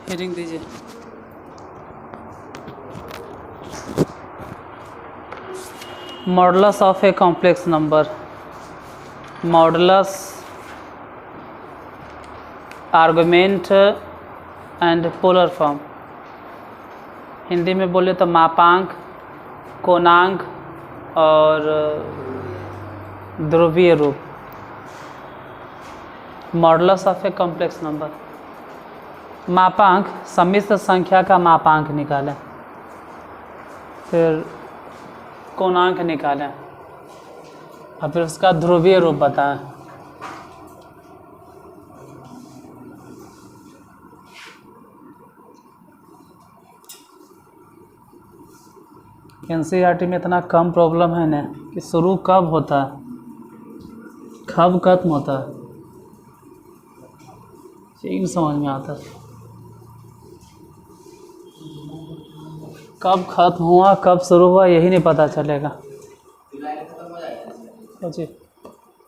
Heading दीजिए। Modulus of a complex number. Modulus argument and polar form. Hindi में बोले तो मापांक, कोणांक और ध्रुवीय रूप। Modulus of a complex number. मापांक, सम्मिश्र संख्या का मापांक निकालें, फिर कोणांक निकालें और फिर उसका ध्रुवीय रूप बताएं। एनसीईआरटी में इतना कम प्रॉब्लम है ना कि शुरू कब होता है, कब खत्म होता है, यही समझ में आता है। कब खत्म हुआ कब शुरू हुआ यही नहीं पता चलेगा। जी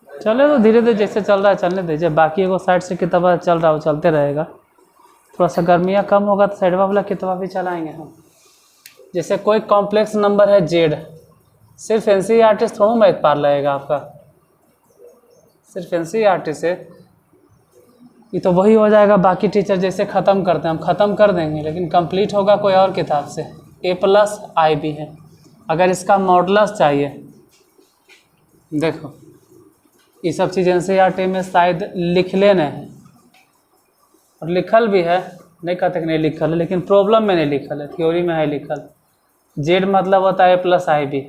चले तो धीरे धीरे जैसे चल रहा है चलने दीजिए। बाकी एगो साइड से किताबा चल रहा है वो चलते रहेगा। थोड़ा सा गर्मियाँ कम होगा तो साइड वाला किताबा भी चलाएंगे हम। जैसे कोई कॉम्प्लेक्स नंबर है जेड, सिर्फ एनसीईआरटी से थोड़ा मैथ पार लगेगा आपका। सिर्फ एनसीईआरटी से ये तो वही हो जाएगा। बाकी टीचर जैसे ख़त्म करते हैं हम ख़त्म कर देंगे, लेकिन कंप्लीट होगा कोई और किताब से। a+ib है। अगर इसका मॉडुलस चाहिए, देखो ये सब चीज़ एनसीईआरटी में शायद लिख लेने हैं और लिखल भी है, नहीं कहते कि नहीं लिखल है, लेकिन प्रॉब्लम में नहीं लिखल है, थ्योरी में है लिखल। जेड मतलब होता है a+ib।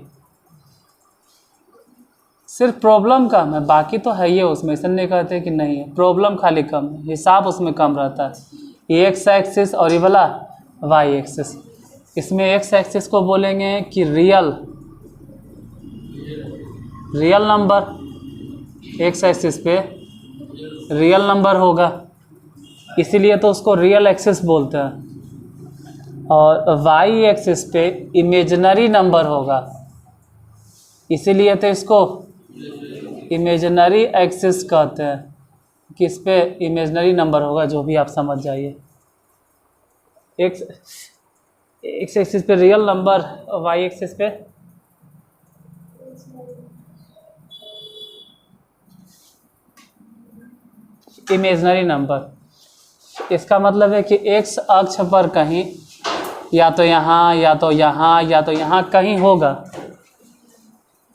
सिर्फ प्रॉब्लम कम है, बाकी तो है ही उसमें, ऐसा नहीं कहते कि नहीं है। प्रॉब्लम खाली कम है, हिसाब उसमें कम रहता है। ये एक्स एक्सिस और ये वाला वाई एक्सिस। इसमें एक्स एक्सिस को बोलेंगे कि रियल नंबर, एक्स एक्सिस पे रियल नंबर होगा, इसीलिए तो उसको रियल एक्सिस बोलते हैं। और वाई एक्सिस पे इमेजिनरी नंबर होगा, इसीलिए तो इसको इमेजिनरी एक्सिस कहते हैं कि इस पे इमेजिनरी नंबर होगा। जो भी आप समझ जाइए, एक्स एक्सिस पे रियल नंबर, वाई एक्सिस पे इमेजिनरी नंबर। इसका मतलब है कि एक्स अक्ष पर कहीं या तो यहाँ या तो यहाँ या तो यहाँ कहीं होगा,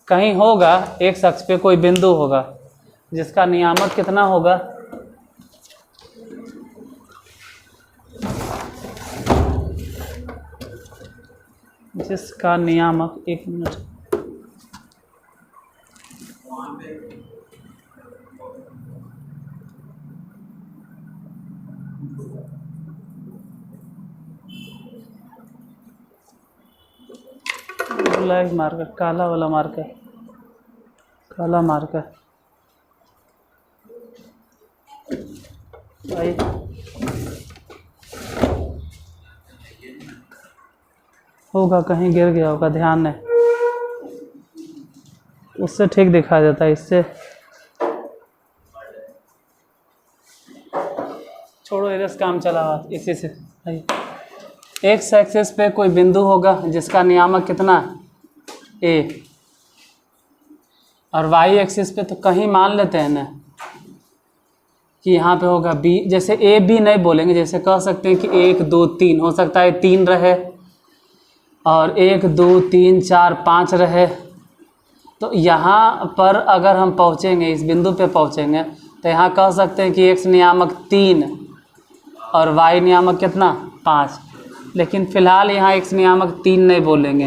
कहीं होगा। एक्स अक्ष पे कोई बिंदु होगा जिसका नियामक कितना होगा, जिसका नियामक, एक मिनट, ब्लैक मार्कर, काला वाला मार्कर, काला मार्कर भाई। होगा कहीं गिर गया होगा, ध्यान नहीं, उससे ठीक दिखाई देता है, इससे छोड़ो, इधर से काम चला हुआ, इसी से। एक्स एक्सिस पे कोई बिंदु होगा जिसका नियामक कितना, ए, और वाई एक्सिस पे तो कहीं मान लेते हैं ना कि यहाँ पे होगा बी। जैसे ए बी नहीं बोलेंगे, जैसे कह सकते हैं कि 1 2 3, हो सकता है 3 रहे और 1 2 3 4 5 रहे। तो यहाँ पर अगर हम पहुँचेंगे, इस बिंदु पे पहुँचेंगे, तो यहाँ कह सकते हैं कि एक्स नियामक 3 और वाई नियामक कितना 5। लेकिन फ़िलहाल यहाँ एक्स नियामक 3 नहीं बोलेंगे,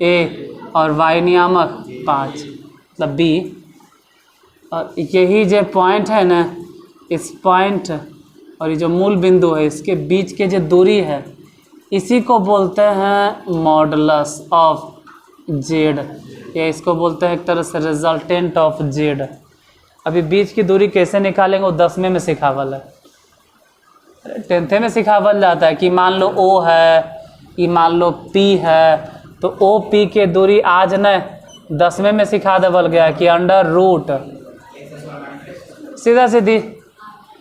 ए और वाई नियामक 5 मतलब बी। और यही जो पॉइंट है ना, इस पॉइंट और ये जो मूल बिंदु है, इसके बीच के जो दूरी है, इसी को बोलते हैं मॉडुलस ऑफ जेड, या इसको बोलते हैं एक तरह से रिजल्टेंट ऑफ जेड। अभी बीच की दूरी कैसे निकालेंगे वो 10वें में सिखावल है, 10th में सिखावल जाता है कि मान लो ओ है, कि मान लो पी है, तो ओ पी के दूरी आज न 10वें में सिखा देवल गया कि अंडर रूट, सीधा सीधी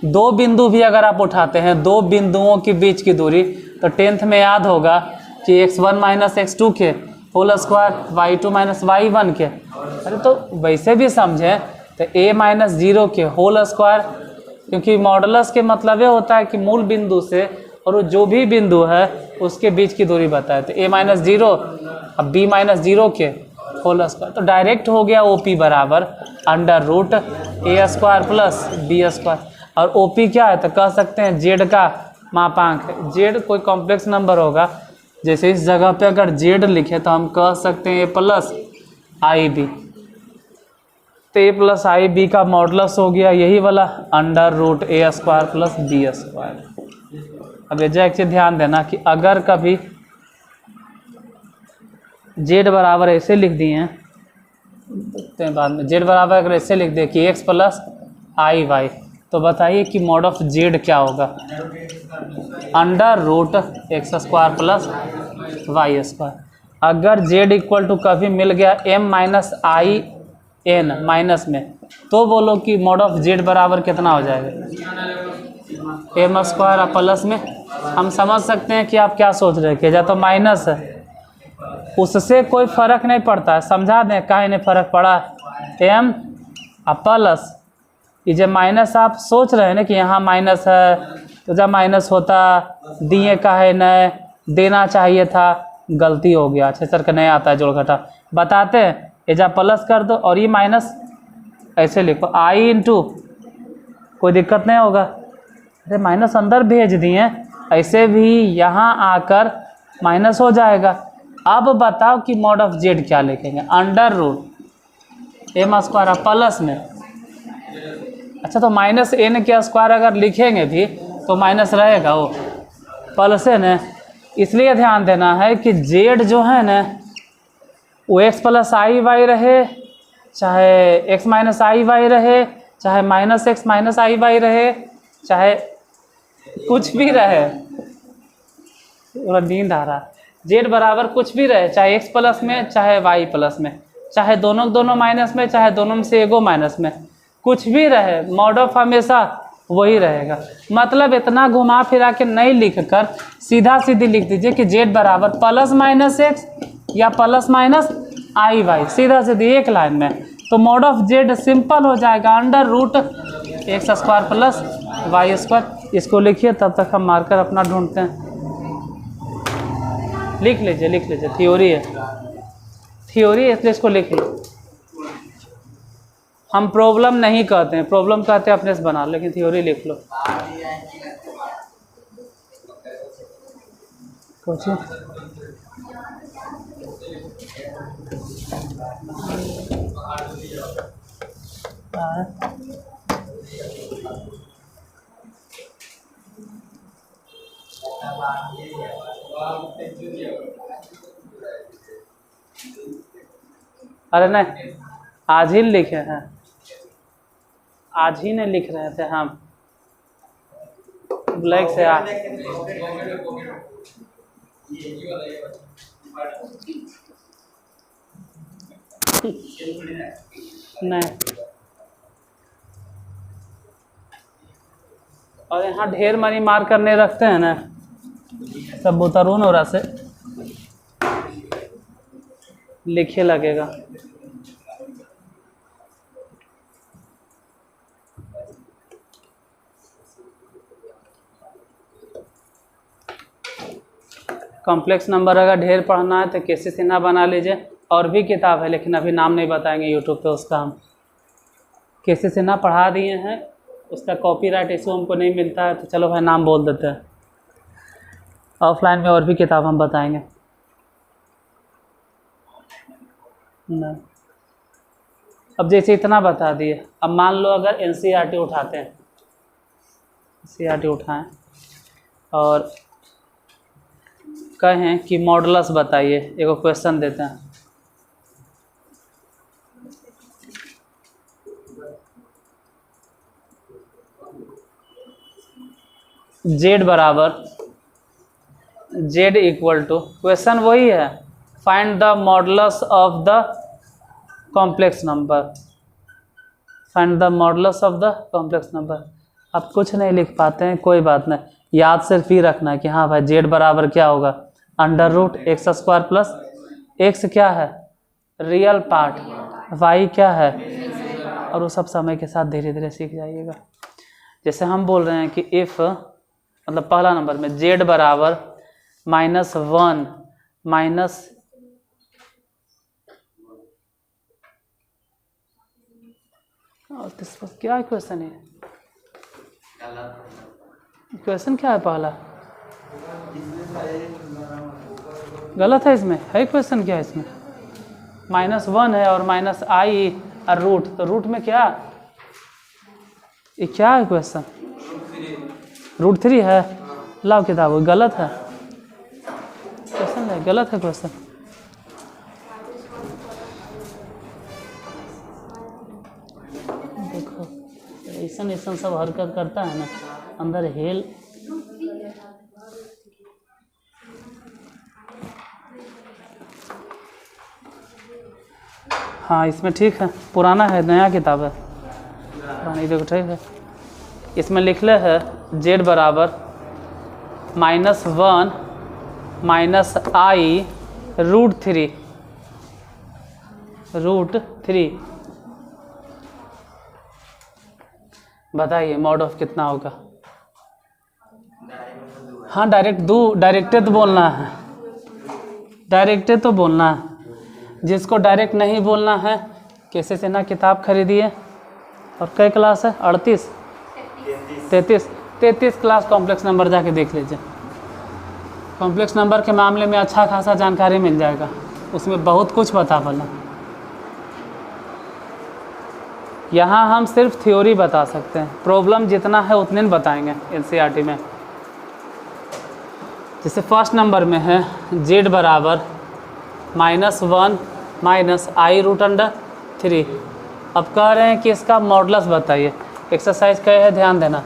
दो बिंदु भी अगर आप उठाते हैं, दो बिंदुओं के बीच की दूरी, तो 10th में याद होगा कि x1 माइनस x2 के whole square, y2 minus y1 के। अरे तो वैसे भी समझें तो a माइनस 0 के होल स्क्वायर, क्योंकि मॉडुलस के मतलब ये होता है कि मूल बिंदु से और वो जो भी बिंदु है उसके बीच की दूरी बताए। तो a माइनस 0 अब b माइनस 0 के होल स्क्वायर, तो डायरेक्ट हो गया OP बराबर under root a square plus b square. और OP क्या है तो कह सकते हैं z का मापांक है। z कोई कॉम्प्लेक्स नंबर होगा, जैसे इस जगह पे अगर z लिखे तो हम कह सकते हैं a प्लस आई बी, तो a प्लस आई बी का मॉडुलस हो गया यही वाला under root a square plus b square. अब एक चीज ध्यान देना कि अगर कभी z बराबर ऐसे लिख दिए हैं, देखते हैं बाद में, z बराबर अगर ऐसे लिख दिए कि x प्लस आई वाई, तो बताइए कि मॉड ऑफ z क्या होगा, under root x square plus y square. अगर z इक्वल टू कभी मिल गया m minus i n minus में, तो बोलो कि मॉड ऑफ z बराबर कितना हो जाएगा, m स्क्वायर प्लस में। हम समझ सकते हैं कि आप क्या सोच रहे हैं कि या तो माइनस है, उससे कोई फर्क नहीं पड़ता है, समझा दें काहे नहीं फर्क पड़ा, m प्लस, ये जब माइनस आप सोच रहे हैं ना कि यहाँ माइनस है, तो जब माइनस होता दिए का है न, देना चाहिए था, गलती हो गया, अच्छे सर का नहीं आता है जोड़ घटा, बताते हैं ये जब प्लस कर दो और ये माइनस ऐसे लिखो आई इंटू, कोई दिक्कत नहीं होगा। अरे माइनस अंदर भेज दिए, ऐसे भी यहाँ आकर माइनस हो जाएगा। अब बताओ कि मॉड ऑफ z क्या लिखेंगे, under root m square plus में, अच्छा तो माइनस n के स्क्वायर अगर लिखेंगे भी तो माइनस रहेगा, वो प्लस है न। इसलिए ध्यान देना है कि z जो है न वो x प्लस आई वाई रहे, चाहे x माइनस आई वाई रहे, चाहे माइनस एक्स माइनस आई वाई रहे, चाहे कुछ भी रहे, थोड़ा नींद आ रहा, z बराबर कुछ भी रहे, चाहे x प्लस में चाहे y प्लस में, चाहे दोनों माइनस में, चाहे दोनों में से एगो माइनस में, कुछ भी रहे, मॉड ऑफ हमेशा वही रहेगा। मतलब इतना घुमा फिरा के नहीं लिखकर सीधा सीधी लिख दीजिए कि z बराबर प्लस माइनस एक्स या प्लस माइनस आई वाई, सीधा सीधी एक लाइन में, तो मॉड ऑफ z सिंपल हो जाएगा under root x square plus y square. इसको लिखिए, तब तक हम मार्कर अपना ढूंढते हैं। लिख लीजिए, थ्योरी है, इसलिए इसको लिख लो। हम प्रॉब्लम नहीं कहते हैं, प्रॉब्लम कहते हैं अपने से बना, लेकिन थ्योरी लिख लो। कुछ अरे नहीं, आज ही लिखे हैं, आज ही नहीं लिख रहे थे हम, ब्लैक से आज नहीं। और यहाँ ढेर मनी मार करने रखते हैं ना, सब बुतरून और से लिखे लगेगा। कॉम्प्लेक्स नंबर अगर ढेर पढ़ना है तो केसी सिन्हा बना लीजिए, और भी किताब है लेकिन अभी नाम नहीं बताएंगे यूट्यूब पे उसका। हम केसी सिन्हा पढ़ा दिए हैं, उसका कॉपीराइट इशू हमको नहीं मिलता है, तो चलो भाई नाम बोल देते हैं। ऑफलाइन में और भी किताब हम बताएंगे। नहीं, अब जैसे इतना बता दिए, अब मान लो अगर एनसीईआरटी उठाते हैं, एनसीईआरटी उठाएं और कहें कि मॉडुलस बताइए, एक क्वेश्चन देते हैं। z बराबर, z इक्वल टू, क्वेश्चन वही है, find the modulus of the complex number, find the modulus of the complex number. अब कुछ नहीं लिख पाते हैं, कोई बात नहीं, याद सिर्फ ही रखना कि हाँ भाई जेड बराबर क्या होगा, under root x square plus x क्या है रियल पार्ट, वाई क्या है, और वो सब समय के साथ धीरे धीरे सीख जाइएगा। जैसे हम बोल रहे हैं कि इफ़ मतलब पहला नंबर में जेड बराबर -1 माइनस क्या क्वेश्चन है, क्वेश्चन क्या है पहला, गलत है, इसमें है क्वेश्चन क्या है, इसमें -1 है और माइनस आई और रूट, तो रूट में क्या, ये क्या है क्वेश्चन, √3 है, लाओ किताब, गलत है क्वेश्चन, है गलत है क्वेश्चन। देखो ऐसा सब हरकत करता है ना, अंदर हेल हाँ इसमें ठीक है, पुराना है, नया किताब है पुरानी, देखो ठीक है। इसमें लिखले है जेड बराबर -1 माइनस आई √3 बताइए मॉड ऑफ कितना होगा। हाँ डायरेक्टेड तो बोलना है, डायरेक्टेड तो बोलना है, जिसको डायरेक्ट नहीं बोलना है कैसे से ना किताब खरीदिए। और कई क्लास है 33 क्लास कॉम्प्लेक्स नंबर जाके देख लीजिए, कॉम्प्लेक्स नंबर के मामले में अच्छा खासा जानकारी मिल जाएगा, उसमें बहुत कुछ बता बोला। यहाँ हम सिर्फ थ्योरी बता सकते हैं, प्रॉब्लम जितना है उतने बताएंगे एनसीईआरटी में। जैसे फर्स्ट नंबर में है जेड बराबर -1 माइनस आई √3। अब कह रहे हैं कि इसका मॉडुलस बताइए। एक्सरसाइज क्या है ध्यान देना,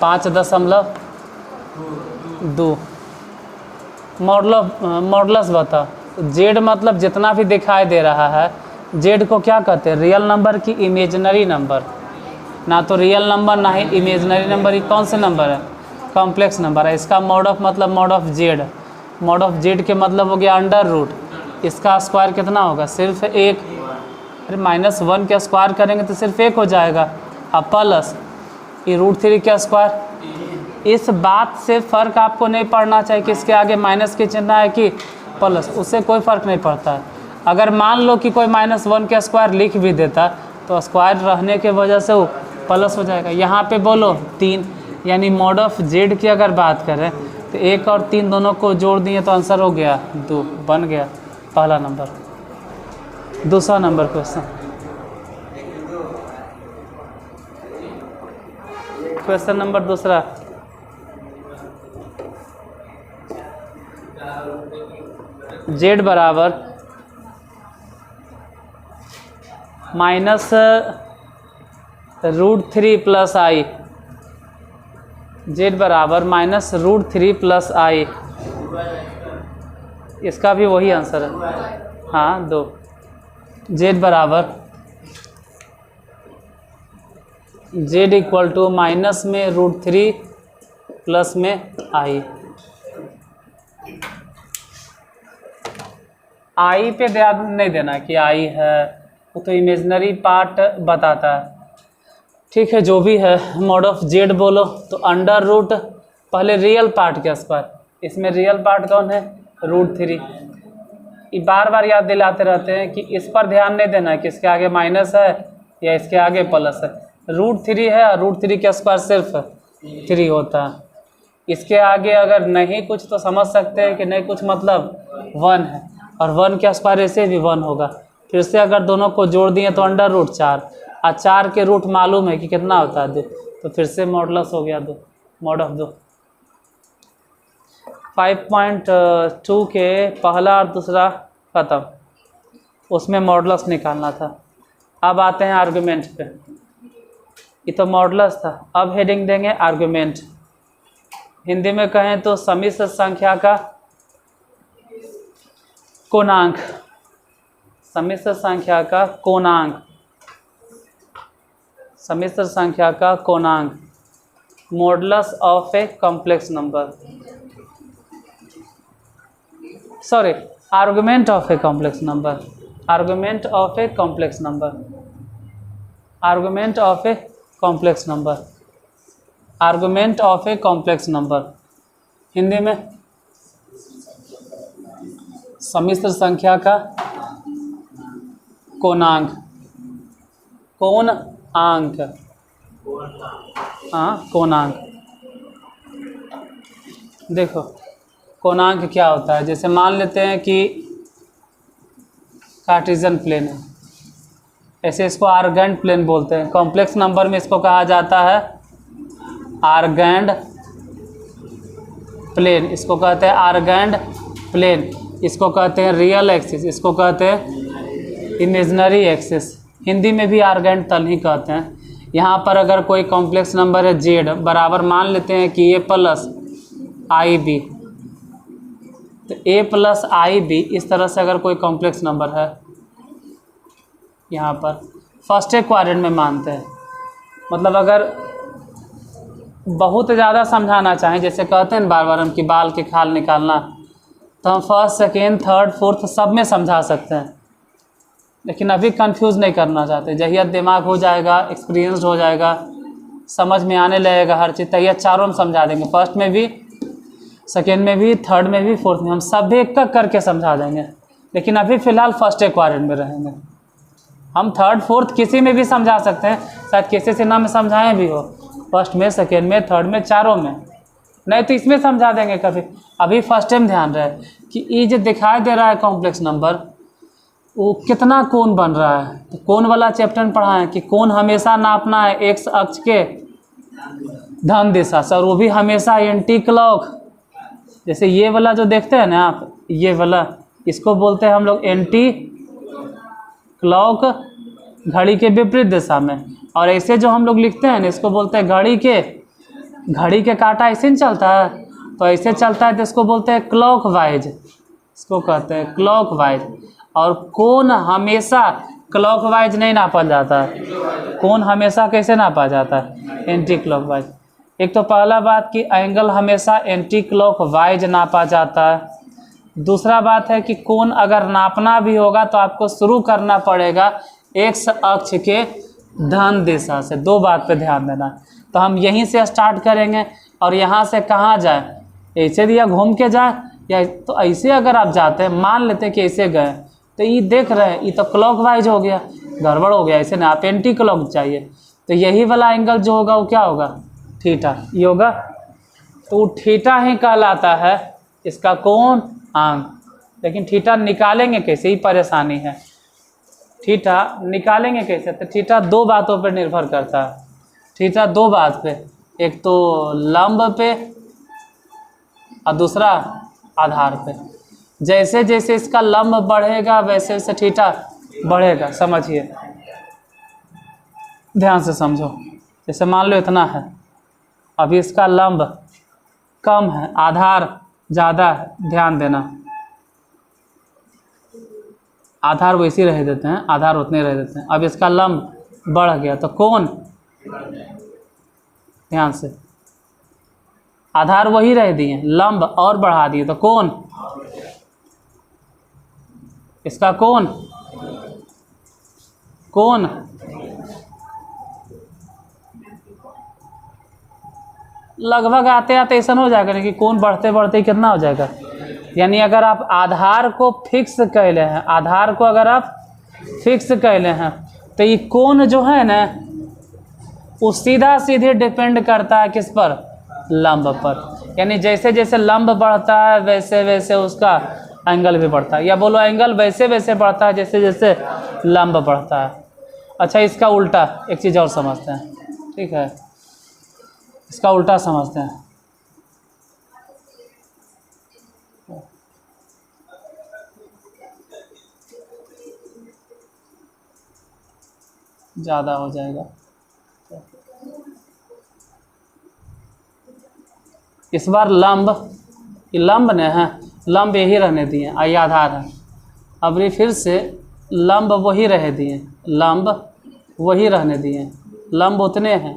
5.2 मॉडुलस बता। जेड मतलब जितना भी दिखाई दे रहा है, जेड को क्या कहते हैं, रियल नंबर की इमेजिनरी नंबर, ना तो रियल नंबर ना ही इमेजिनरी नंबर। ये कौन से नंबर है, कॉम्प्लेक्स नंबर है। इसका मॉड ऑफ मतलब mod of Z, mod of Z के मतलब हो गया अंडर रूट, इसका स्क्वायर कितना होगा, सिर्फ 1। अरे -1 का स्क्वायर करेंगे तो सिर्फ 1 हो जाएगा, अब प्लस ये √3 का स्क्वायर। इस बात से फ़र्क आपको नहीं पड़ना चाहिए कि इसके आगे माइनस के चिन्ह है कि प्लस, उससे कोई फ़र्क नहीं पड़ता है। अगर मान लो कि कोई -1 का स्क्वायर लिख भी देता तो स्क्वायर रहने के वजह से वो प्लस हो जाएगा। यहाँ पे बोलो 3, यानी मॉड ऑफ जेड की अगर बात करें तो 1 और 3 दोनों को जोड़ दिए तो आंसर हो गया 2, बन गया पहला नंबर। दूसरा नंबर क्वेश्चन नंबर दूसरा, जेड बराबर -√3 प्लस आई, जेड बराबर -√3 प्लस आई, इसका भी वही आंसर है, हाँ 2। जेड बराबर जेड इक्वल टू माइनस में √3 प्लस में आई। आई पे ध्यान नहीं देना कि आई है, वो तो इमेजिनरी पार्ट बताता है। ठीक है, जो भी है मॉड ऑफ जेड बोलो तो अंडर रूट, पहले रियल पार्ट के स्क्वायर, इसमें रियल पार्ट कौन है, √3। ये बार बार याद दिलाते रहते हैं कि इस पर ध्यान नहीं देना है कि इसके आगे माइनस है या इसके आगे प्लस है। √3 है और √3 का स्क्वायर सिर्फ 3 होता है। इसके आगे अगर नहीं कुछ तो समझ सकते हैं कि नहीं कुछ मतलब 1 है, और 1 का स्क्वायर ऐसे भी 1 होगा। फिर से अगर दोनों को जोड़ दिए तो √4, और 4 के रूट मालूम है कि कितना होता है 2, तो फिर से मॉडुलस हो गया 2, मॉड ऑफ 2। 5.2 के पहला और दूसरा खत्म, उसमें मॉडुलस निकालना था। अब आते हैं आर्गुमेंट पे, ये तो मॉडुलस था, अब हेडिंग देंगे आर्गुमेंट। हिंदी में कहें तो समिश्र संख्या का कोणांक, समिश्र संख्या का कोणांक, सम्मिश्र संख्या का कोणांक, modulus of a complex number, sorry argument of a complex number, argument of a complex number, argument of a complex number, argument of a complex number, Hindi में सम्मिश्र संख्या का कोणांक, कोण अंक, हाँ कोणांक। देखो कोणांक क्या होता है, जैसे मान लेते हैं कि कार्टेशियन प्लेन है, ऐसे इसको आर्गेंड प्लेन बोलते हैं। कॉम्प्लेक्स नंबर में इसको कहा जाता है आर्गेंड प्लेन, इसको कहते हैं आर्गेंड प्लेन, इसको कहते हैं रियल एक्सिस, इसको कहते हैं इमेजिनरी एक्सिस, हिंदी में भी आर्गेंड तल ही कहते हैं। यहाँ पर अगर कोई कॉम्प्लेक्स नंबर है जेड बराबर मान लेते हैं कि ए प्लस आई बी, तो ए प्लस आई बी इस तरह से अगर कोई कॉम्प्लेक्स नंबर है, यहाँ पर फर्स्ट क्वाड्रेंट में मानते हैं। मतलब अगर बहुत ज़्यादा समझाना चाहें, जैसे कहते हैं बार बार हम कि बाल के खाल निकालना, तो हम फर्स्ट सेकेंड थर्ड फोर्थ सब में समझा सकते हैं, लेकिन अभी कंफ्यूज नहीं करना चाहते। जहिया दिमाग हो जाएगा, एक्सपीरियंस्ड हो जाएगा, समझ में आने लगेगा हर चीज़, तहिया चारों में समझा देंगे, फर्स्ट में भी, सेकेंड में भी, थर्ड में भी, फोर्थ में, हम सब एक करके समझा देंगे। लेकिन अभी फ़िलहाल फर्स्ट क्वाड्रेंट में रहेंगे। हम थर्ड फोर्थ किसी में भी समझा सकते हैं, शायद किसी से ना में समझाएँ भी हो, फर्स्ट में, सेकेंड में, थर्ड में, चारों में, नहीं तो इसमें समझा देंगे कभी। अभी फर्स्ट टाइम ध्यान रहे कि ये जो दिखाई दे रहा है कॉम्प्लेक्स नंबर, वो कितना कोण बन रहा है। तो कोण वाला चैप्टर में पढ़ा है कि कोण हमेशा नापना है एक्स अक्ष के धन दिशा से, और वो भी हमेशा एंटी क्लॉक। जैसे ये वाला जो देखते हैं ना आप, ये वाला, इसको बोलते हैं हम लोग एंटी क्लॉक, घड़ी के विपरीत दिशा में। और ऐसे जो हम लोग लिखते हैं ना, इसको बोलते हैं घड़ी के कांटा ऐसे नहीं चलता है, तो ऐसे चलता है, तो इसको बोलते हैं क्लॉक वाइज, इसको कहते हैं क्लॉक वाइज। और कोण हमेशा क्लॉक वाइज नहीं नापा जाता है, कोण हमेशा कैसे नापा जाता है, एंटी क्लॉक वाइज। एक तो पहला बात कि एंगल हमेशा एंटी क्लॉक वाइज नापा जाता है। दूसरा बात है कि कोण अगर नापना भी होगा तो आपको शुरू करना पड़ेगा एक्स अक्ष के धन दिशा से। दो बात पे ध्यान देना। तो हम यहीं से स्टार्ट करेंगे, और यहाँ से कहाँ जाए, ऐसे दिया घूम के जाए, या तो ऐसे अगर आप जाते हैं, मान लेते हैं कि ऐसे गए, तो ये देख रहे हैं ये तो क्लॉक वाइज हो गया, गड़बड़ हो गया, ऐसे ना, आप एंटी क्लॉक चाहिए। तो यही वाला एंगल जो होगा वो क्या होगा, थीटा, ये होगा। तो वो थीटा ही कहलाता है इसका कोण अंक। लेकिन थीटा निकालेंगे कैसे, ही परेशानी है। थीटा निकालेंगे कैसे, तो थीटा दो बातों पर निर्भर करता है। थीटा दो बात पे, एक तो लंब पे और दूसरा आधार पे। जैसे जैसे इसका लंब बढ़ेगा वैसे वैसे थीटा बढ़ेगा, समझिए, ध्यान से समझो। जैसे मान लो इतना है, अभी इसका लंब कम है, आधार ज़्यादा है, ध्यान देना, आधार वैसे ही रह देते हैं, आधार उतने रह देते हैं। अब इसका लंब बढ़ गया तो कोण, ध्यान से, आधार वही रह दिए, लंब और बढ़ा दिए तो कोण, इसका कोण लगभग आते आते ऐसा हो जाएगा कि कोण बढ़ते बढ़ते कितना हो जाएगा। यानी अगर आप आधार को फिक्स कैले हैं, आधार को अगर आप फिक्स कैले हैं, तो ये कोण जो है ना, वो सीधा सीधे डिपेंड करता है किस पर, लंब पर। यानी जैसे जैसे लंब बढ़ता है वैसे वैसे उसका एंगल भी बढ़ता है, या बोलो एंगल वैसे वैसे बढ़ता है जैसे जैसे लंब बढ़ता है। अच्छा, इसका उल्टा एक चीज़ और समझते हैं, ठीक है, इसका उल्टा समझते हैं। ज़्यादा हो जाएगा, इस बार लंब, ये लंब ने है, लंब यही रहने दिए, आई आधार है। अब ये फिर से लंब वही रह दिए, लंब वही रहने दिए, लंब उतने हैं।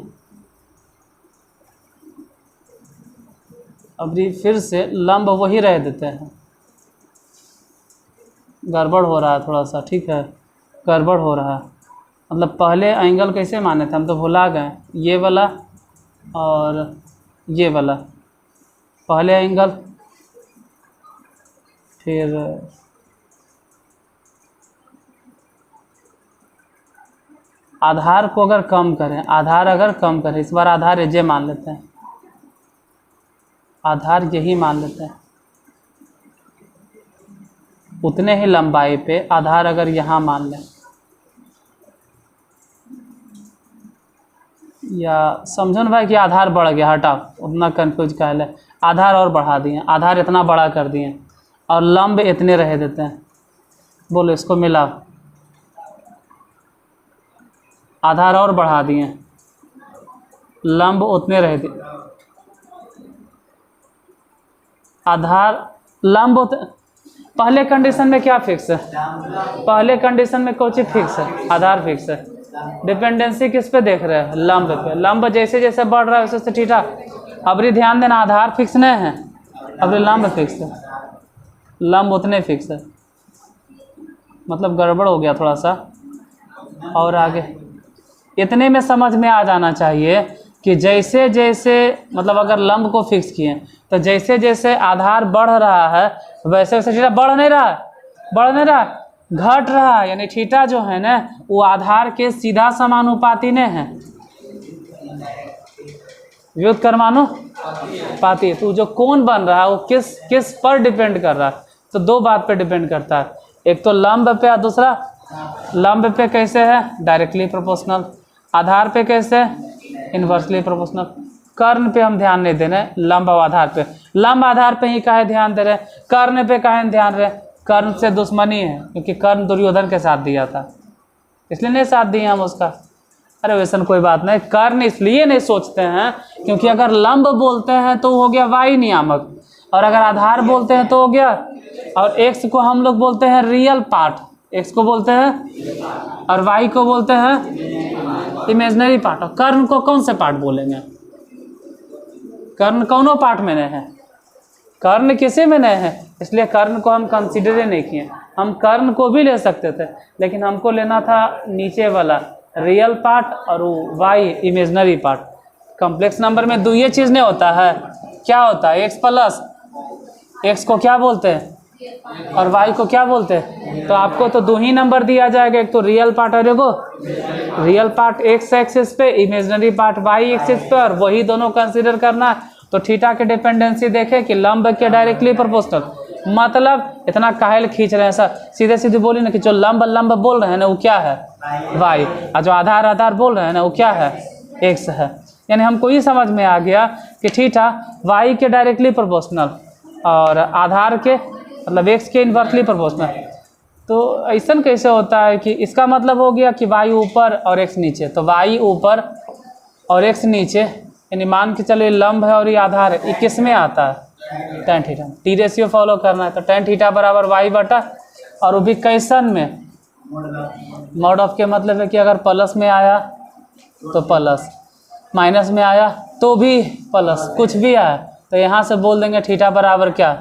अब फिर से लंब वही रह देते हैं। गड़बड़ हो रहा है थोड़ा सा, ठीक है, गड़बड़ हो रहा है। मतलब पहले एंगल कैसे माने थे हम तो भुला गए, ये वाला और ये वाला, पहले एंगल, फिर आधार को अगर कम करें, आधार अगर कम करें, इस बार आधार एजे मान लेते हैं, आधार यही मान लेते हैं, उतने ही लंबाई पे आधार अगर यहाँ मान लें, या समझो ना भाई कि आधार बढ़ गया, हटाओ उतना कंफ्यूज का है, आधार और बढ़ा दिए, आधार इतना बड़ा कर दिए और लंब इतने रह देते हैं। बोलो इसको मिलाओ, आधार और बढ़ा दिए, लंब उतने रह दिए, आधार लंब पहले कंडीशन में क्या फिक्स है, पहले कंडीशन में कोई चीज़ फिक्स है, आधार फिक्स है। डिपेंडेंसी किस पे देख रहे हैं, लंब पे। लंब जैसे जैसे बढ़ रहा है वैसे वैसे थीटा। अभी ध्यान देना, आधार फिक्स नहीं है, अभी लंब फिक्स है, लंब उतने फिक्स है। मतलब गड़बड़ हो गया थोड़ा सा। और आगे इतने में समझ में आ जाना चाहिए कि जैसे जैसे मतलब अगर लंब को फिक्स किए तो जैसे जैसे आधार बढ़ रहा है वैसे वैसे थीटा बढ़ नहीं रहा है, बढ़ नहीं रहा है, घट रहा है। यानी थीटा जो है ना वो आधार के सीधा समानुपाती नहीं है, व्युत्क्रमानुपाती। तो जो कोण बन रहा है वो किस किस पर डिपेंड कर रहा है, तो दो बात पे डिपेंड करता है, एक तो लंब पे और दूसरा लंब पे कैसे है, डायरेक्टली प्रोपोर्शनल, आधार पे कैसे, इन्वर्सली प्रोपोर्शनल। कर्ण पे हम ध्यान नहीं दे रहे, लंब और आधार पे, लंब आधार पे ही काहे ध्यान दे रहे, कर्ण पे काहे ध्यान रहे, कर्ण से दुश्मनी है क्योंकि कर्ण दुर्योधन के साथ दिया था, इसलिए नहीं साथ दिए हम उसका। अरे वैसा कोई बात नहीं, कर्ण इसलिए नहीं सोचते हैं क्योंकि अगर लंब बोलते हैं तो हो गया वाई नियामक, और अगर आधार बोलते हैं तो हो गया, और एक्स को हम लोग बोलते हैं रियल पार्ट, एक्स को बोलते हैं, और वाई को बोलते हैं इमेजनरी पार्ट। और कर्ण को कौन से पार्ट बोलेंगे, कर्ण कौनों पार्ट में नहीं है, कर्ण किसी में नहीं है, इसलिए कर्ण को हम कंसिडर ही नहीं किए। हम कर्ण को भी ले सकते थे लेकिन हमको लेना था नीचे वाला रियल पार्ट और y imaginary part. Complex number में दो ये चीज़ नहीं होता है, क्या होता है, एक्स प्लस, एक्स को क्या बोलते हैं और वाई को क्या बोलते हैं, तो आपको तो दो ही नंबर दिया जाएगा, एक तो रियल पार्ट और एगो रियल पार्ट एक्स एक्सिस पे, इमेजनरी पार्ट वाई एक्सिस पे, और वही दोनों कंसीडर करना। तो थीटा के डिपेंडेंसी देखे कि लंब के डायरेक्टली प्रोपोर्शनल, मतलब इतना काहेल खींच रहे हैं सर, सीधे सीधे बोली ना कि जो लंब लंब बोल रहे हैं ना वो क्या है, वाई, और जो आधार आधार बोल रहे हैं ना वो क्या है, एक्स है। यानी हमको ये समझ में आ गया कि थीटा वाई के डायरेक्टली प्रोपोर्शनल और आधार के मतलब एक्स के इन्वर्सली प्रोपोर्शनल। तो ऐसा कैसे होता है कि इसका मतलब हो गया कि वाई ऊपर और एक्स नीचे, तो वाई ऊपर और एक्स नीचे, यानी मान के चलिए लंब है और ये आधार है, ये किस में आता है, tan theta. T ratio follow करना है तो tan थीटा बराबर वाई बटा, और वो भी कैसन में, मॉड ऑफ के मतलब है कि अगर प्लस में आया तो प्लस, माइनस में आया तो भी प्लस, कुछ भी आया तो यहाँ से बोल देंगे थीटा बराबर क्या,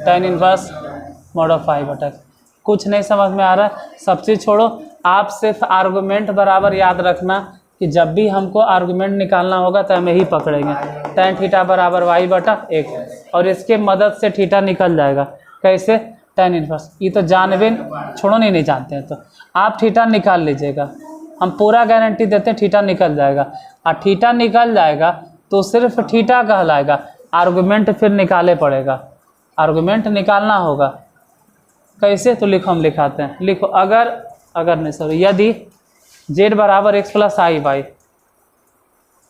tan inverse mod of y बटा। कुछ नहीं समझ में आ रहा है, सब चीज़ छोड़ो, आप सिर्फ आर्गुमेंट बराबर याद रखना कि जब भी हमको आर्गुमेंट निकालना होगा तो हम यही पकड़ेंगे, tan थीटा बराबर वाई बटा एक, और इसके मदद से थीटा निकल जाएगा, कैसे, tan इनवर्स। ये तो जानबे छोड़ो, नहीं जानते हैं तो आप थीटा निकाल लीजिएगा, हम पूरा गारंटी देते हैं थीटा निकल जाएगा। और थीटा निकल जाएगा तो सिर्फ थीटा कहलाएगा, आर्गुमेंट फिर निकाले पड़ेगा, आर्गुमेंट निकालना होगा कैसे, तो लिखो, हम लिखाते हैं, लिखो, अगर नहीं सॉरी, यदि z बराबर एक्स प्लस आई वाई,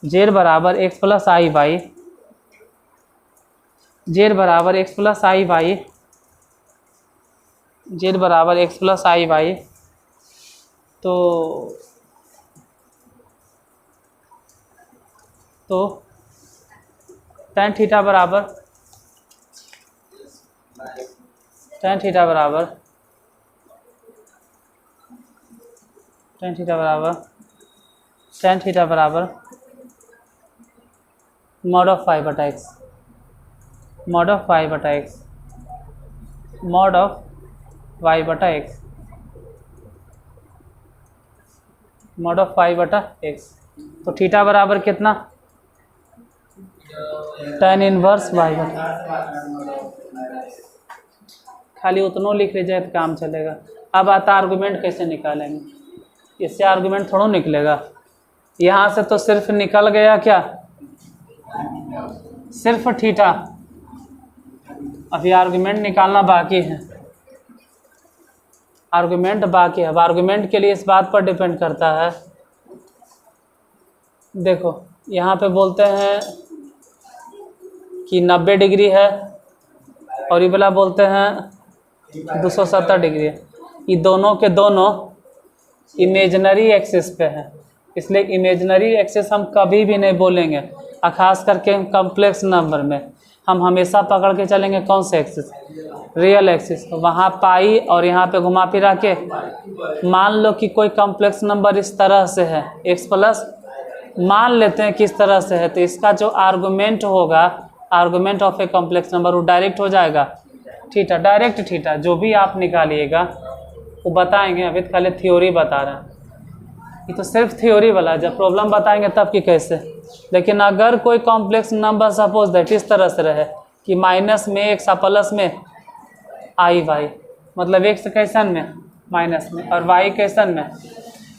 जेड बराबर एक्स प्लस आई वाई, जेड बराबर एक्स प्लस आई वाई, जेड बराबर एक्स प्लस आई वाई, तो tan थीटा बराबर, tan थीटा बराबर tan थीटा बराबर मॉड ऑफ फाइव बटा एक्स, मॉड ऑफ वाई बटा एक्स, मॉड ऑफ वाई बटा एक्स, मॉड ऑफ वाई बटा एक्स। तो थीटा बराबर कितना, tan इनवर्स वाई बटा, खाली उतना लिख लीजिए तो काम चलेगा। अब आता आर्गुमेंट कैसे निकालेंगे, इससे आर्गुमेंट थोड़ा निकलेगा, यहाँ से तो सिर्फ निकल गया क्या, सिर्फ थीटा। अभी आर्गुमेंट निकालना बाकी है, आर्गुमेंट बाकी है। अब आर्गुमेंट के लिए इस बात पर डिपेंड करता है, देखो यहाँ पे बोलते हैं कि 90 डिग्री है और ये वाला बोलते हैं 270 डिग्री है। ये दोनों के दोनों इमेजनरी एक्सिस पे है, इसलिए इमेजनरी एक्सिस हम कभी भी नहीं बोलेंगे, और ख़ास करके कॉम्प्लेक्स नंबर में हम हमेशा पकड़ के चलेंगे कौन से एक्सिस, रियल एक्सिस। वहाँ पाई और यहाँ पे घुमा फिरा के मान लो कि कोई कॉम्प्लेक्स नंबर इस तरह से है, x प्लस मान लेते हैं किस तरह से है, तो इसका जो आर्गुमेंट होगा, argument of a complex number, वो डायरेक्ट हो जाएगा थीटा, डायरेक्ट थीटा। जो भी आप निकालिएगा वो बताएंगे, अभी तो खाली थ्योरी बता रहे हैं, ये तो सिर्फ थ्योरी वाला है, जब प्रॉब्लम बताएंगे तब कि कैसे। लेकिन अगर कोई कॉम्प्लेक्स नंबर सपोज दैट इस तरह से रहे कि माइनस में एक्स और प्लस में आई वाई, मतलब एक्स कैसन में माइनस में और वाई कैसन में,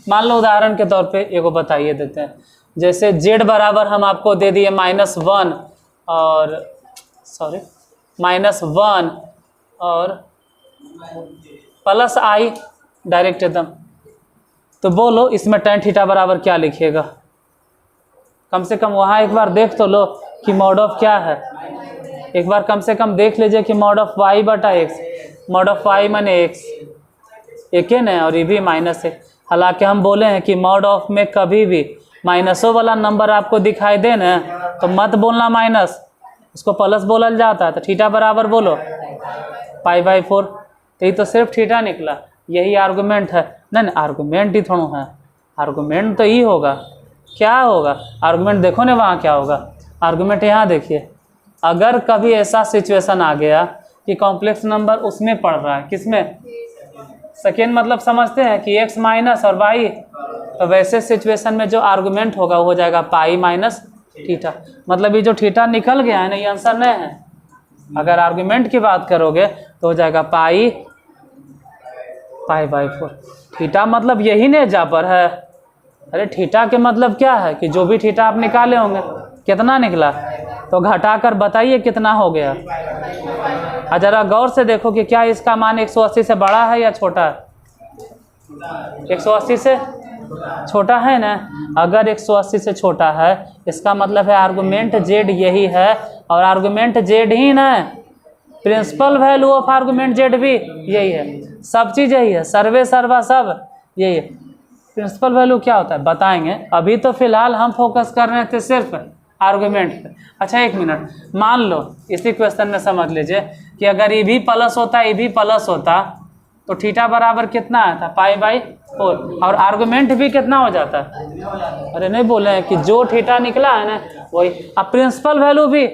मान लो उदाहरण के तौर पे एगो बताइए देते हैं, जैसे z बराबर हम आपको दे दिए -1 और -1 और प्लस आई डायरेक्ट एकदम, तो बोलो इसमें tan थीटा बराबर क्या लिखिएगा, कम से कम वहाँ एक बार देख तो लो कि मॉड ऑफ क्या है, एक बार कम से कम देख लीजिए कि मॉड ऑफ वाई बटा एक्स, मॉड ऑफ वाई माने एक्स, एक है ना, और ये भी माइनस है। हालांकि हम बोले हैं कि मॉड ऑफ में कभी भी माइनसों वाला नंबर आपको दिखाई दे ना तो मत बोलना माइनस, उसको प्लस बोला जाता है। तो थीटा बराबर बोलो π/4, तो ये तो सिर्फ थीटा निकला, यही आर्गुमेंट है। नहीं आर्गुमेंट ही थोड़ा है, आर्गुमेंट तो ये होगा, क्या होगा आर्गुमेंट, देखो ना वहाँ क्या होगा आर्गुमेंट, यहाँ देखिए, अगर कभी ऐसा सिचुएशन आ गया कि कॉम्प्लेक्स नंबर उसमें पड़ रहा है, किसमें, सेकेंड मतलब समझते हैं कि x माइनस और y, तो वैसे सिचुएशन में जो आर्गुमेंट होगा वो हो जाएगा पाई माइनस थीटा, मतलब ये जो थीटा निकल गया है ना, ये आंसर नहीं है। अगर आर्गुमेंट की बात करोगे तो हो जाएगा π/4। थीटा मतलब यही नहीं जा पर है, अरे थीटा के मतलब क्या है कि जो भी थीटा आप निकाले होंगे, कितना निकला तो घटाकर बताइए कितना हो गया। और जरा गौर से देखो कि क्या इसका मान 180 से बड़ा है या छोटा है, 180 से छोटा है ना। अगर 180 से छोटा है इसका मतलब है आर्गुमेंट z यही है, और आर्गुमेंट z ही ना, principal value of argument z भी यही है, सब चीज़ यही है, सर्वे सर्वा सब यही है। प्रिंसिपल वैल्यू क्या होता है बताएंगे, अभी तो फिलहाल हम फोकस कर रहे थे सिर्फ आर्गुमेंट पे। अच्छा एक मिनट, मान लो इसी क्वेश्चन में समझ लीजिए कि अगर ये भी प्लस होता, ये भी प्लस होता, तो थीटा बराबर कितना आता π/4, और आर्गुमेंट भी कितना हो जाता है, अरे नहीं बोले हैं कि जो थीटा निकला है ना वही, अब प्रिंसिपल वैल्यू भी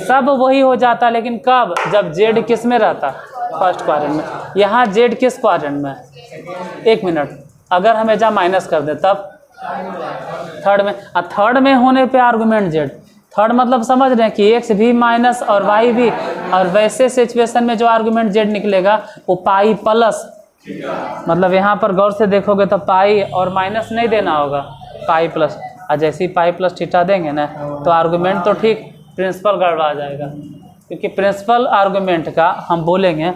सब वही हो जाता, लेकिन कब, जब जेड किस में रहता, फर्स्ट क्वाड्रेंट में। यहाँ जेड किस क्वाड्रेंट में, एक मिनट, अगर हमें जहाँ माइनस कर दे तब थर्ड में, और थर्ड में होने पे आर्गुमेंट जेड, थर्ड मतलब समझ रहे हैं कि एक्स भी माइनस और वाई भी, और वैसे सिचुएशन में जो आर्गुमेंट जेड निकलेगा वो पाई प्लस, मतलब यहाँ पर गौर से देखोगे तो पाई और माइनस नहीं देना होगा, पाई प्लस, और जैसे ही पाई प्लस थीटा देंगे ना तो आर्गुमेंट तो ठीक, प्रिंसिपल गड़बड़ा जाएगा, क्योंकि प्रिंसिपल आर्गुमेंट का हम बोलेंगे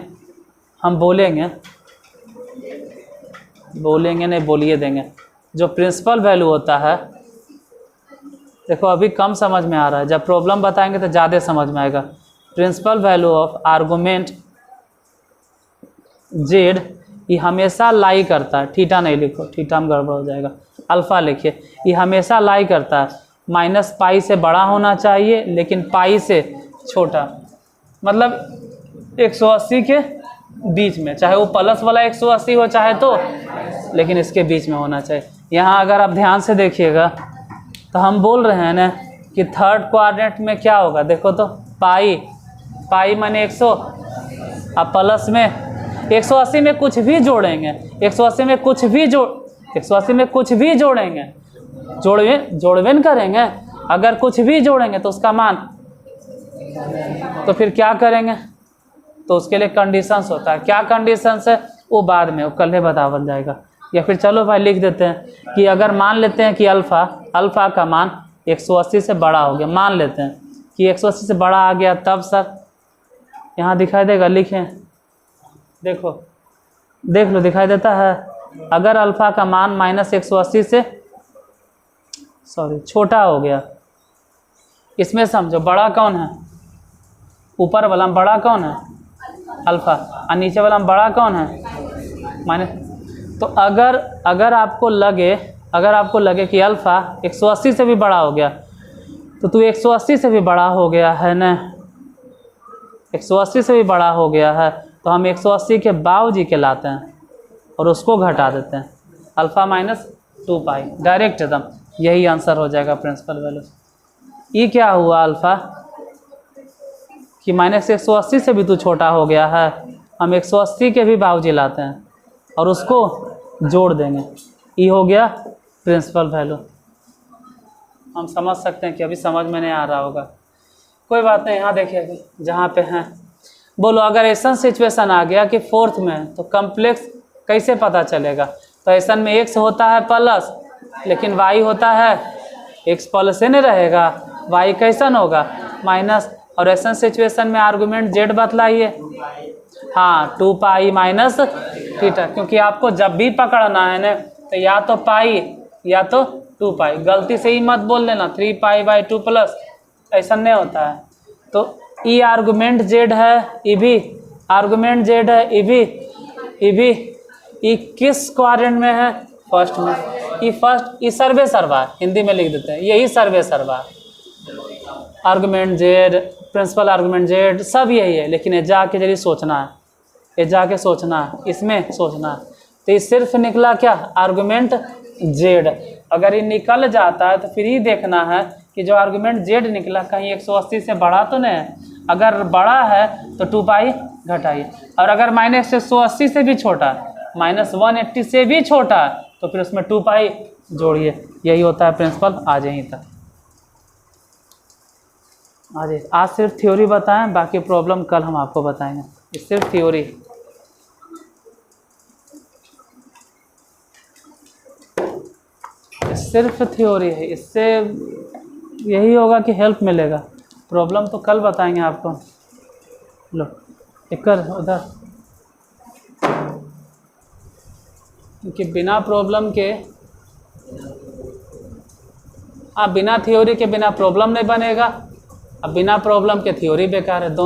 नहीं बोलिए देंगे, जो प्रिंसिपल वैल्यू होता है, देखो अभी कम समझ में आ रहा है, जब प्रॉब्लम बताएंगे तो ज़्यादा समझ में आएगा। Principal value of argument z ये हमेशा लाई करता है, थीटा नहीं लिखो, थीटा में गड़बड़ हो जाएगा, अल्फ़ा लिखिए, ये हमेशा लाई करता है, -π से बड़ा होना चाहिए लेकिन पाई से छोटा, मतलब 180 के बीच में, चाहे वो प्लस वाला 180 हो चाहे तो, लेकिन इसके बीच में होना चाहिए। यहाँ अगर आप ध्यान से देखिएगा तो हम बोल रहे हैं ना कि थर्ड क्वाड्रेंट में क्या होगा, देखो तो पाई माने 100, अब प्लस में 180 में कुछ भी जोड़ेंगे, 180 में कुछ भी जोड़ेंगे, जोड़वेन करेंगे, अगर कुछ भी जोड़ेंगे तो उसका मान, तो फिर क्या करेंगे, तो उसके लिए कंडीशंस होता है। क्या कंडीशंस है वो बाद में, वो कल ही बतावल जाएगा। या फिर चलो भाई लिख देते हैं कि अगर मान लेते हैं कि अल्फ़ा का मान 180 से बड़ा हो गया, मान लेते हैं कि 180 से बड़ा आ गया, तब सर यहाँ दिखाई देगा, लिखें, देखो देख लो दिखाई देता है। अगर अल्फ़ा का मान -180 से छोटा हो गया, इसमें समझो बड़ा कौन है, ऊपर वाला में बड़ा कौन है अल्फ़ा, और नीचे वाला में बड़ा कौन है माइनस। तो अगर आपको लगे कि अल्फ़ा 180 से भी बड़ा हो गया, तो तू 180 से भी बड़ा हो गया है ना, 180 से भी बड़ा हो गया है, तो हम 180 के बावजी के लाते हैं और उसको घटा देते हैं, अल्फ़ा माइनस 2 पाई, डायरेक्ट एकदम यही आंसर हो जाएगा प्रिंसिपल वैल्यू। ये क्या हुआ अल्फ़ा कि -180 से भी तू छोटा हो गया है, हम 180 के भी बावजी लाते हैं और उसको जोड़ देंगे, ये हो गया प्रिंसिपल वैल्यू। हम समझ सकते हैं कि अभी समझ में नहीं आ रहा होगा, कोई बात नहीं। यहाँ देखिए जहाँ पे हैं, बोलो अगर ऐसा सिचुएशन आ गया कि फोर्थ में, तो कम्प्लेक्स कैसे पता चलेगा, तो ऐसा में x होता है प्लस, लेकिन y होता है, x प्लस से नहीं रहेगा, y कैसन होगा माइनस, और ऐसा सिचुएशन में आर्गुमेंट z बतलाइए, हाँ 2 पाई माइनस थीटा, क्योंकि आपको जब भी पकड़ना है ना तो या तो पाई या तो 2 पाई, गलती से ही मत बोल लेना 3 पाई बाई 2 प्लस, ऐसा नहीं होता है। तो ई आर्गुमेंट z है, ई भी आर्गुमेंट z है, ई भी ई किस क्वाड्रेंट में है, फर्स्ट में, ई सर्वे सर्वा है, हिंदी में लिख देते हैं, यही सर्वे सर्वा है। Argument z, principal argument z, सब यही है, लेकिन ये जाके जल्दी सोचना है, ये जाके सोचना है, इसमें सोचना है। तो ये सिर्फ निकला क्या, आर्गुमेंट z। अगर ये निकल जाता है तो फिर ही देखना है कि जो आर्गुमेंट z निकला कहीं 180 से बड़ा तो नहीं है, अगर बड़ा है तो 2 पाई घटाइए, और अगर -180 से भी छोटा, -180 से भी छोटा, तो फिर उसमें 2 पाई जोड़िए, यही होता है प्रिंसिपल। आज यहीं तक, आज सिर्फ थ्योरी बताएं, बाकी प्रॉब्लम कल हम आपको बताएंगे, ये सिर्फ थ्योरी। सिर्फ थ्योरी है, इससे यही होगा कि हेल्प मिलेगा, प्रॉब्लम तो कल बताएंगे आपको। लो इकर उधर, क्योंकि बिना प्रॉब्लम के, बिना थ्योरी के बिना प्रॉब्लम नहीं बनेगा, अब बिना प्रॉब्लम के थ्योरी बेकार है, दोनों